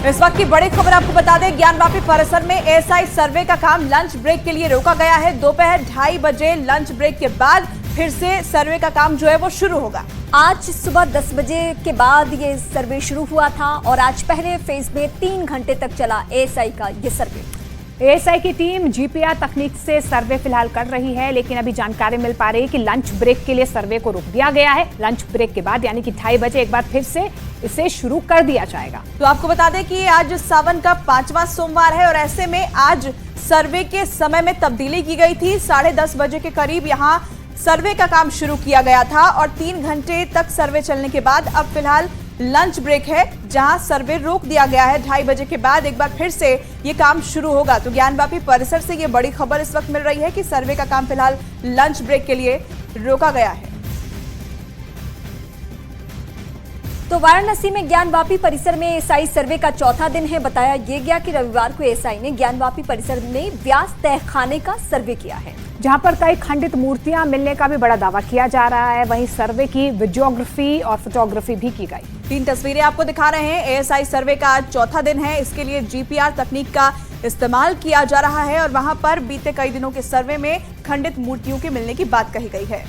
इस वक्त की बड़ी खबर आपको बता दें, ज्ञानवापी परिसर में एएसआई सर्वे का काम लंच ब्रेक के लिए रोका गया है। दोपहर 2:30 बजे लंच ब्रेक के बाद फिर से सर्वे का काम जो है वो शुरू होगा। आज सुबह 10 बजे के बाद ये सर्वे शुरू हुआ था और आज पहले फेज में 3 घंटे तक चला एएसआई का ये सर्वे। एएसआई की टीम जीपीआर तकनीक से सर्वे फिलहाल कर रही है, लेकिन अभी जानकारी मिल पा रही है कि लंच ब्रेक के लिए सर्वे को रोक दिया गया है। लंच ब्रेक के बाद यानी कि 2:30 बजे एक बार फिर से इसे शुरू कर दिया जाएगा। तो आपको बता दें कि आज सावन का 5वां सोमवार है और ऐसे में आज सर्वे के समय में तब्दीली की गई थी। 10:30 बजे के करीब यहाँ सर्वे का काम शुरू किया गया था और 3 घंटे तक सर्वे चलने के बाद अब फिलहाल लंच ब्रेक है, जहां सर्वे रोक दिया गया है। 2:30 बजे के बाद एक बार फिर से ये काम शुरू होगा। तो ज्ञानवापी परिसर से ये बड़ी खबर इस वक्त मिल रही है कि सर्वे का काम फिलहाल लंच ब्रेक के लिए रोका गया है। तो वाराणसी में ज्ञानवापी परिसर में एएसआई सर्वे का चौथा दिन है। बताया ये गया कि रविवार को एएसआई ने ज्ञानवापी परिसर में व्यास तहखाने का सर्वे किया है, जहां पर कई खंडित मूर्तियां मिलने का भी बड़ा दावा किया जा रहा है। वहीं सर्वे की वीडियोग्राफी और फोटोग्राफी भी की गई। 3 तस्वीरें आपको दिखा रहे हैं। एएसआई सर्वे का आज चौथा दिन है। इसके लिए जीपीआर तकनीक का इस्तेमाल किया जा रहा है और वहां पर बीते कई दिनों के सर्वे में खंडित मूर्तियों के मिलने की बात कही गई है।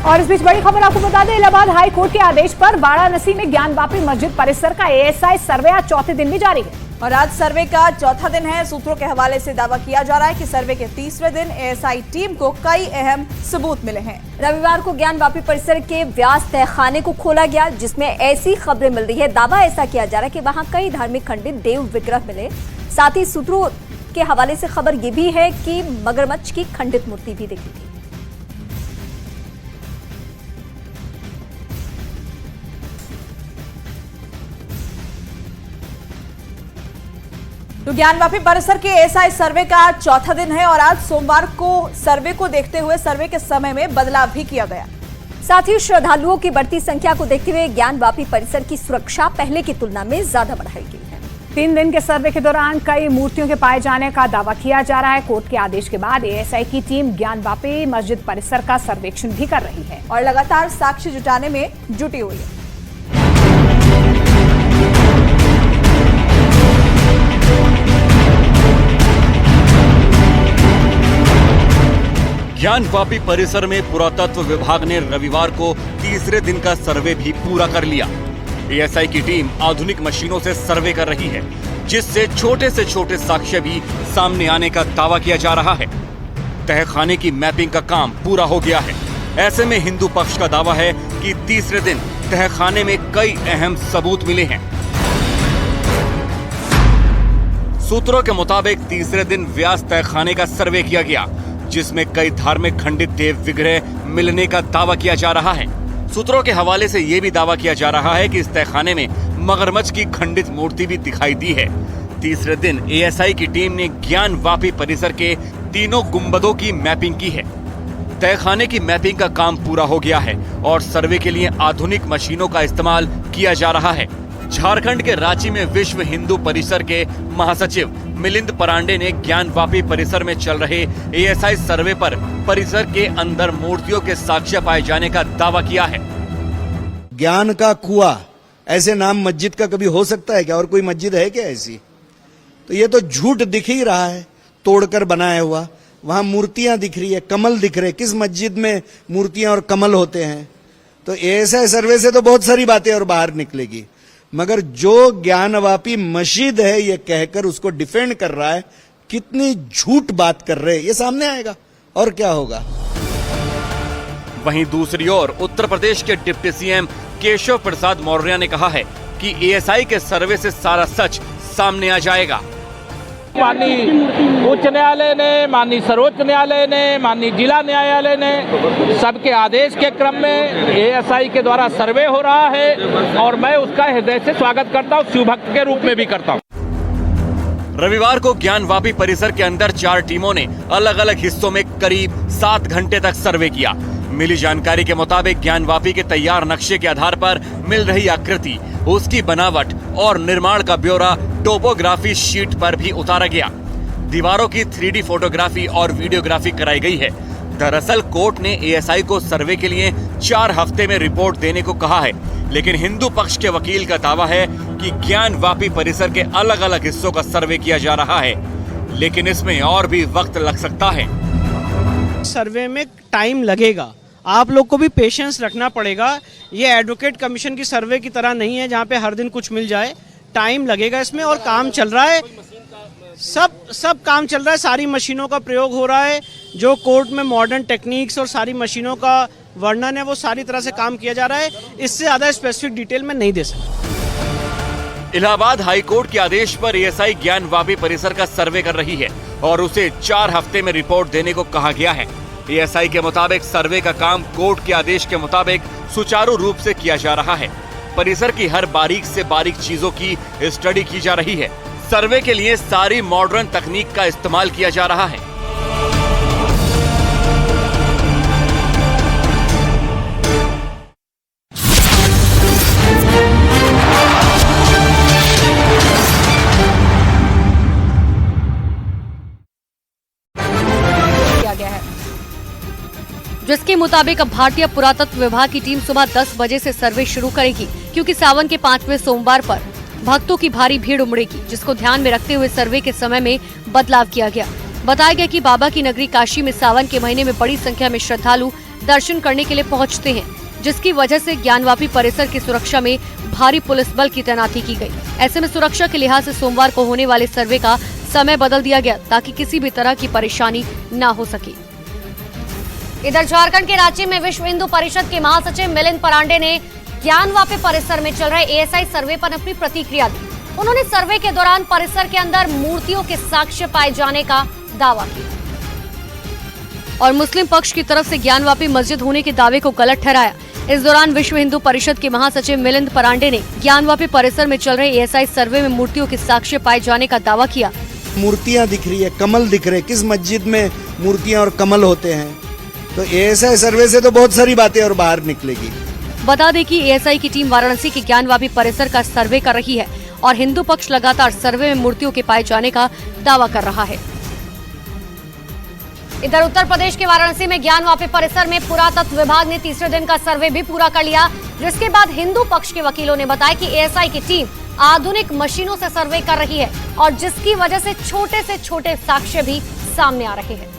और इस बीच बड़ी खबर आपको बता दें, इलाहाबाद हाई कोर्ट के आदेश पर वाराणसी में ज्ञानवापी मस्जिद परिसर का एएसआई सर्वे आज चौथे दिन भी जारी है। और आज सर्वे का चौथा दिन है। सूत्रों के हवाले से दावा किया जा रहा है कि सर्वे के 30वें दिन एएसआई टीम को कई अहम सबूत मिले हैं। रविवार को ज्ञानवापी परिसर के व्यास तहखाने को खोला गया, जिसमें ऐसी खबरें मिल रही है। दावा ऐसा किया जा रहा है कि वहां कई धार्मिक खंडित देव विग्रह मिले। साथ ही सूत्रों के हवाले से खबर ये भी है कि मगरमच्छ की खंडित मूर्ति भी दिखी थी। तो ज्ञानवापी परिसर के एएसआई सर्वे का आज चौथा दिन है और आज सोमवार को सर्वे को देखते हुए सर्वे के समय में बदलाव भी किया गया। साथ ही श्रद्धालुओं की बढ़ती संख्या को देखते हुए ज्ञानवापी परिसर की सुरक्षा पहले की तुलना में ज्यादा बढ़ाई गई है। 3 दिन के सर्वे के दौरान कई मूर्तियों के पाए जाने का दावा किया जा रहा है। कोर्ट के आदेश के बाद एएसआई की टीम ज्ञानवापी मस्जिद परिसर का सर्वेक्षण भी कर रही है और लगातार साक्ष्य जुटाने में जुटी हुई है। ज्ञानवापी परिसर में पुरातत्व विभाग ने रविवार को तीसरे दिन का सर्वे भी पूरा कर लिया। एएसआई की टीम आधुनिक मशीनों से सर्वे कर रही है, जिससे छोटे से छोटे साक्ष्य भी सामने आने का दावा किया जा रहा है। तहखाने की मैपिंग का काम पूरा हो गया है। ऐसे में हिंदू पक्ष का दावा है कि तीसरे दिन तहखाने में कई अहम सबूत मिले हैं। सूत्रों के मुताबिक तीसरे दिन व्यास तहखाने का सर्वे किया गया, जिसमें कई धार्मिक खंडित देव विग्रह मिलने का दावा किया जा रहा है। सूत्रों के हवाले से यह भी दावा किया जा रहा है कि इस तहखाने में मगरमच्छ की खंडित मूर्ति भी दिखाई दी है। तीसरे दिन एएसआई की टीम ने ज्ञानवापी परिसर के तीनों गुंबदों की मैपिंग की है। तहखाने की मैपिंग का काम पूरा हो गया है और सर्वे के लिए आधुनिक मशीनों का इस्तेमाल किया जा रहा है। झारखंड के रांची में विश्व हिंदू परिसर के महासचिव मिलिंद परांडे ने ज्ञानवापी परिसर में चल रहे एएसआई सर्वे पर परिसर के अंदर मूर्तियों के साक्ष्य पाए जाने का दावा किया है। ज्ञान का कुआं, ऐसे नाम मस्जिद का कभी हो सकता है क्या? और कोई मस्जिद है क्या ऐसी? तो ये तो झूठ दिख ही रहा है, तोड़कर बनाया हुआ। वहां मूर्तियां दिख रही है, कमल दिख रहे। किस मस्जिद में मूर्तियां और कमल होते हैं? तो एएसआई सर्वे से तो बहुत सारी बातें और बाहर निकलेगी, मगर जो ज्ञानवापी मस्जिद है ये कहकर उसको डिफेंड कर रहा है, कितनी झूठ बात कर रहे हैं, ये सामने आएगा। और क्या होगा? वहीं दूसरी ओर उत्तर प्रदेश के डिप्टी सीएम केशव प्रसाद मौर्य ने कहा है कि एएसआई के सर्वे से सारा सच सामने आ जाएगा। माननीय उच्च न्यायालय ने, माननीय सर्वोच्च न्यायालय ने, माननीय जिला न्यायालय ने सबके आदेश के क्रम में एएसआई के द्वारा सर्वे हो रहा है और मैं उसका हृदय से स्वागत करता हूँ, शिवभक्त के रूप में भी करता हूँ। रविवार को ज्ञानवापी परिसर के अंदर 4 टीमों ने अलग अलग हिस्सों में करीब 7 घंटे तक सर्वे किया। मिली जानकारी के मुताबिक ज्ञानवापी के तैयार नक्शे के आधार पर मिल रही आकृति, उसकी बनावट और निर्माण का ब्यौरा टोपोग्राफी शीट पर भी उतारा गया। दीवारों की 3D फोटोग्राफी और वीडियोग्राफी कराई गई है। दरअसल कोर्ट ने एएसआई को सर्वे के लिए 4 हफ्ते में रिपोर्ट देने को कहा है, लेकिन हिंदू पक्ष के वकील का दावा है कि ज्ञानवापी परिसर के अलग अलग हिस्सों का सर्वे किया जा रहा है, लेकिन इसमें और भी वक्त लग सकता है। सर्वे में टाइम लगेगा, आप लोग को भी पेशेंस रखना पड़ेगा। ये एडवोकेट कमीशन की सर्वे की तरह नहीं है जहाँ पे हर दिन कुछ मिल जाए। टाइम लगेगा इसमें, और काम चल रहा है, सब काम चल रहा है। सारी मशीनों का प्रयोग हो रहा है, जो कोर्ट में मॉडर्न टेक्निक्स और सारी मशीनों का वर्णन है वो सारी तरह से काम किया जा रहा है। इससे ज़्यादा स्पेसिफिक डिटेल में नहीं दे सकता। इलाहाबाद हाई कोर्ट के आदेश पर एएसआई ज्ञानवापी परिसर का सर्वे कर रही है और उसे 4 हफ्ते में रिपोर्ट देने को कहा गया है। एएसआई के मुताबिक सर्वे का काम कोर्ट के आदेश के मुताबिक सुचारू रूप से किया जा रहा है। परिसर की हर बारीक से बारीक चीजों की स्टडी की जा रही है। सर्वे के लिए सारी मॉडर्न तकनीक का इस्तेमाल किया जा रहा है। जिसके मुताबिक अब भारतीय पुरातत्व विभाग की टीम सुबह 10 बजे से सर्वे शुरू करेगी, क्योंकि सावन के 5वें सोमवार पर भक्तों की भारी भीड़ उमड़ेगी, जिसको ध्यान में रखते हुए सर्वे के समय में बदलाव किया गया। बताया गया कि बाबा की नगरी काशी में सावन के महीने में बड़ी संख्या में श्रद्धालु दर्शन करने के लिए पहुंचते हैं, जिसकी वजह से ज्ञानवापी परिसर की सुरक्षा में भारी पुलिस बल की तैनाती की गई। ऐसे में सुरक्षा के लिहाज से सोमवार को होने वाले सर्वे का समय बदल दिया गया, ताकि किसी भी तरह की परेशानी न हो सके। इधर झारखंड के रांची में विश्व हिंदू परिषद के महासचिव मिलिंद परांडे ने ज्ञानवापी परिसर में चल रहे एएसआई सर्वे पर अपनी प्रतिक्रिया दी। उन्होंने सर्वे के दौरान परिसर के अंदर मूर्तियों के साक्ष्य पाए जाने का दावा किया और मुस्लिम पक्ष की तरफ से ज्ञानवापी मस्जिद होने के दावे को गलत ठहराया। इस दौरान विश्व हिंदू परिषद के महासचिव मिलिंद परांडे ने ज्ञानवापी परिसर में चल रहे एएसआई सर्वे में मूर्तियों के साक्ष्य पाए जाने का दावा किया। मूर्तियां दिख रही है, कमल दिख रहे, किस मस्जिद में मूर्तियां और कमल होते हैं? तो एएसआई सर्वे से तो बहुत सारी बातें और बाहर निकलेगी। बता दें कि एएसआई की टीम वाराणसी के ज्ञानवापी परिसर का सर्वे कर रही है और हिंदू पक्ष लगातार सर्वे में मूर्तियों के पाए जाने का दावा कर रहा है। इधर उत्तर प्रदेश के वाराणसी में ज्ञानवापी परिसर में पुरातत्व विभाग ने तीसरे दिन का सर्वे भी पूरा कर लिया, जिसके बाद हिंदू पक्ष के वकीलों ने बताया कि एएसआई की टीम आधुनिक मशीनों से सर्वे कर रही है और जिसकी वजह से छोटे साक्ष्य भी सामने आ रहे हैं।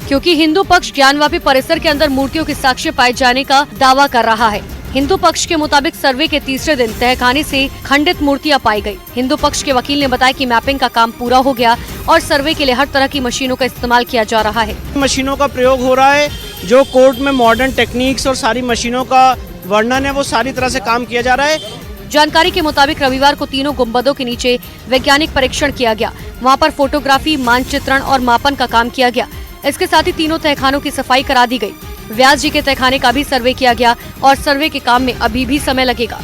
क्योंकि हिंदू पक्ष ज्ञानवापी परिसर के अंदर मूर्तियों के साक्ष्य पाए जाने का दावा कर रहा है। हिंदू पक्ष के मुताबिक सर्वे के तीसरे दिन तहखाने से खंडित मूर्तियां पाई गई। हिंदू पक्ष के वकील ने बताया कि मैपिंग का काम पूरा हो गया और सर्वे के लिए हर तरह की मशीनों का इस्तेमाल किया जा रहा है। मशीनों का प्रयोग हो रहा है, जो कोर्ट में मॉडर्न टेक्निक्स और सारी मशीनों का वर्णन है वो सारी तरह से काम किया जा रहा है। जानकारी के मुताबिक रविवार को तीनों गुंबदों के नीचे वैज्ञानिक परीक्षण किया गया। वहाँ पर फोटोग्राफी, मानचित्रण और मापन का काम किया गया। इसके साथ ही तीनों तहखानों की सफाई करा दी गई। व्यास जी के तहखाने का भी सर्वे किया गया और सर्वे के काम में अभी भी समय लगेगा।